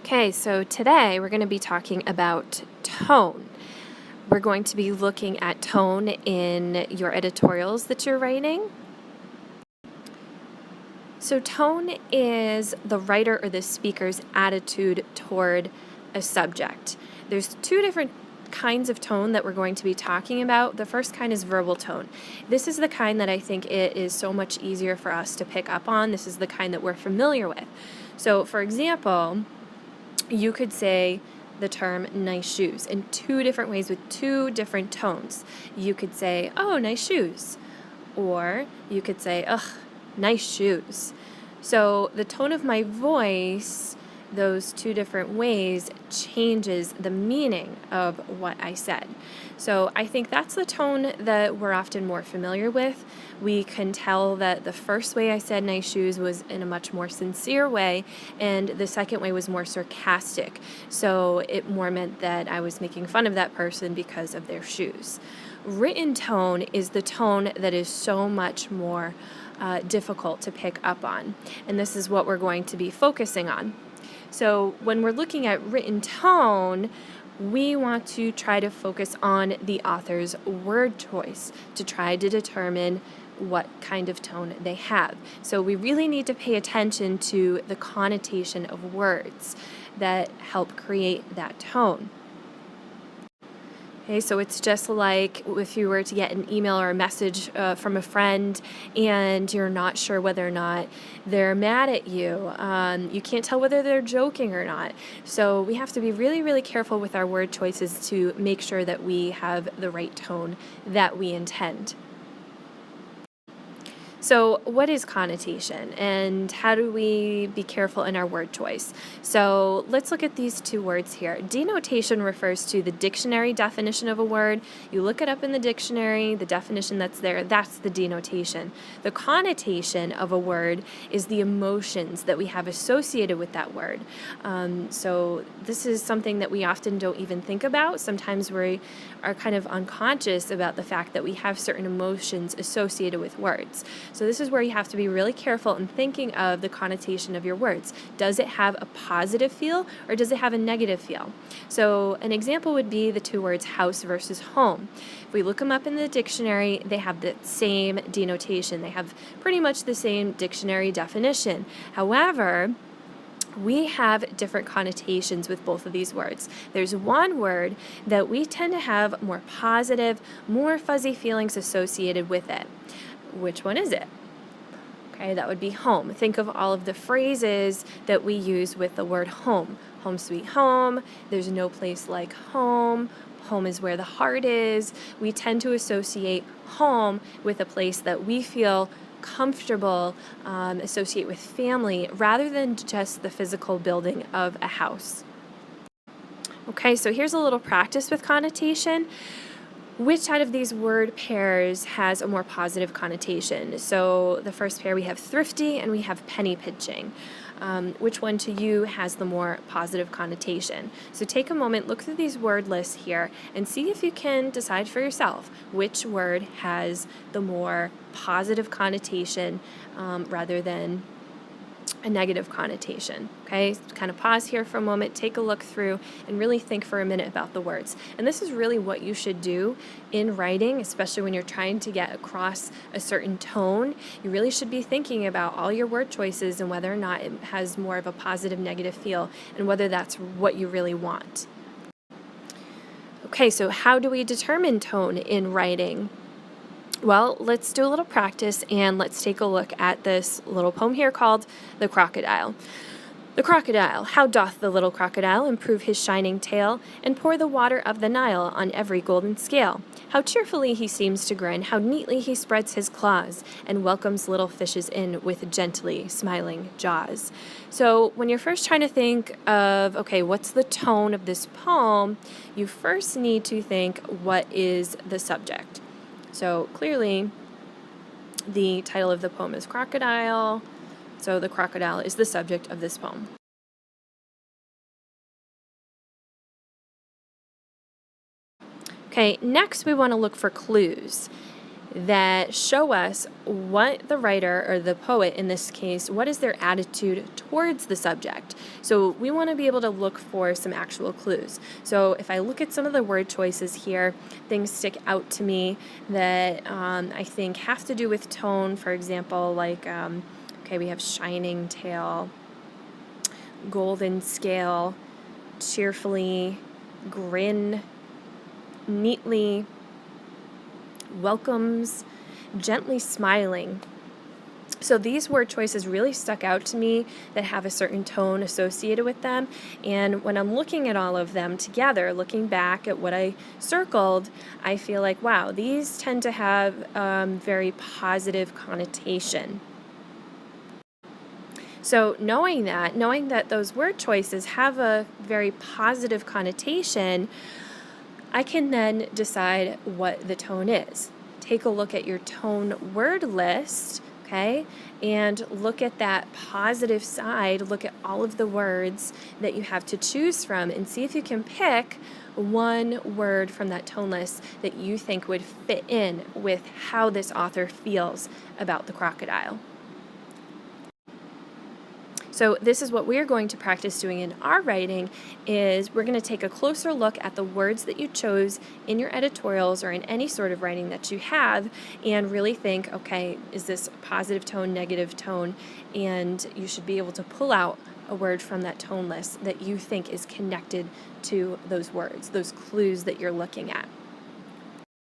Okay, so today we're going to be talking about tone. We're going to be looking at tone in your editorials that you're writing. So, tone is the writer or the speaker's attitude toward a subject. There's two different kinds of tone that we're going to be talking about. The first kind is verbal tone. This is the kind that I think it is so much easier for us to pick up on. This is the kind that we're familiar with. So, for example, you could say the term nice shoes in two different ways with two different tones. You could say, oh, nice shoes. Or you could say, ugh, nice shoes. So the tone of my voice, those two different ways, changes the meaning of what I said. So I think that's the tone that we're often more familiar with. We can tell that the first way I said nice shoes was in a much more sincere way, and the second way was more sarcastic. So it more meant that I was making fun of that person because of their shoes. Written tone is the tone that is so much more difficult to pick up on, and this is what we're going to be focusing on. So when we're looking at written tone, we want to try to focus on the author's word choice to try to determine what kind of tone they have. So we really need to pay attention to the connotation of words that help create that tone. Okay, so it's just like if you were to get an email or a message from a friend and you're not sure whether or not they're mad at you. You can't tell whether they're joking or not. So we have to be really, really careful with our word choices to make sure that we have the right tone that we intend. So what is connotation and how do we be careful in our word choice? So let's look at these two words here. Denotation refers to the dictionary definition of a word. You look it up in the dictionary, the definition that's there, that's the denotation. The connotation of a word is the emotions that we have associated with that word. So this is something that we often don't even think about. Sometimes we are kind of unconscious about the fact that we have certain emotions associated with words. So this is where you have to be really careful in thinking of the connotation of your words. Does it have a positive feel or does it have a negative feel? So an example would be the two words house versus home. If we look them up in the dictionary, they have the same denotation. They have pretty much the same dictionary definition. However, we have different connotations with both of these words. There's one word that we tend to have more positive, more fuzzy feelings associated with it. Which one is it? Okay, that would be home. Think of all of the phrases that we use with the word home. Home sweet home, there's no place like home, home is where the heart is. We tend to associate home with a place that we feel comfortable, associate with family, rather than just the physical building of a house. Okay, so here's a little practice with connotation. Which side of these word pairs has a more positive connotation? So the first pair we have thrifty and we have penny pinching. Which one to you has the more positive connotation? So take a moment, look through these word lists here, and see if you can decide for yourself which word has the more positive connotation rather than a negative connotation. Okay, kind of pause here for a moment, take a look through, and really think for a minute about the words. And this is really what you should do in writing, especially when you're trying to get across a certain tone. You really should be thinking about all your word choices and whether or not it has more of a positive, negative feel, and whether that's what you really want. Okay, so how do we determine tone in writing? Well, let's do a little practice and let's take a look at this little poem here called The Crocodile. The crocodile, how doth the little crocodile improve his shining tail and pour the water of the Nile on every golden scale? How cheerfully he seems to grin, how neatly he spreads his claws and welcomes little fishes in with gently smiling jaws. So when you're first trying to think of, okay, what's the tone of this poem, you first need to think, what is the subject? So clearly, the title of the poem is Crocodile, so the crocodile is the subject of this poem. Okay, next we want to look for clues. that show us what the writer or the poet in this case, what is their attitude towards the subject. So we want to be able to look for some actual clues. So if I look at some of the word choices here, things stick out to me that I think have to do with tone. For example, like, okay, we have shining tail, golden scale, cheerfully, grin, neatly, welcomes, gently smiling. So these word choices really stuck out to me that have a certain tone associated with them. And when I'm looking at all of them together, looking back at what I circled, I feel like, wow, these tend to have very positive connotation. So knowing that those word choices have a very positive connotation, I can then decide what the tone is. Take a look at your tone word list, okay, and look at that positive side. Look at all of the words that you have to choose from and see if you can pick one word from that tone list that you think would fit in with how this author feels about the crocodile. So this is what we're going to practice doing in our writing is we're going to take a closer look at the words that you chose in your editorials or in any sort of writing that you have and really think, okay, is this positive tone, negative tone? And you should be able to pull out a word from that tone list that you think is connected to those words, those clues that you're looking at.